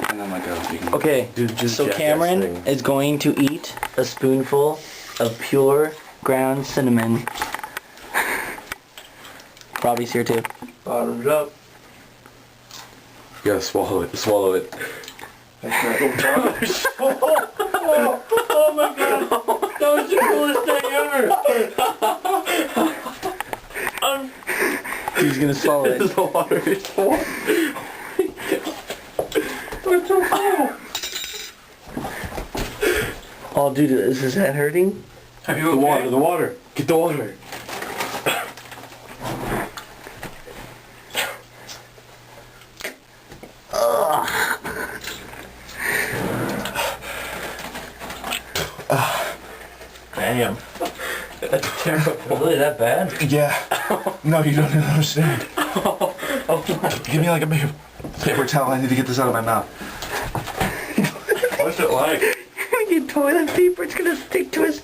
And then like a... Okay, Just so jackass Cameron thing. is going to eat a spoonful of pure ground cinnamon. Robbie's here too. Bottoms up. You gotta swallow it. Swallow it. Oh my god! That was the coolest thing ever! He's gonna swallow it. The water is full. It's so cool! Oh, dude, is his head hurting? Are you The okay? water, the water. Get the water. Damn. That's terrible. Really that bad? Yeah. No, you don't understand. Give me like a paper towel. I need to get this out of my mouth. What's it like? Get toilet paper, it's gonna stick to his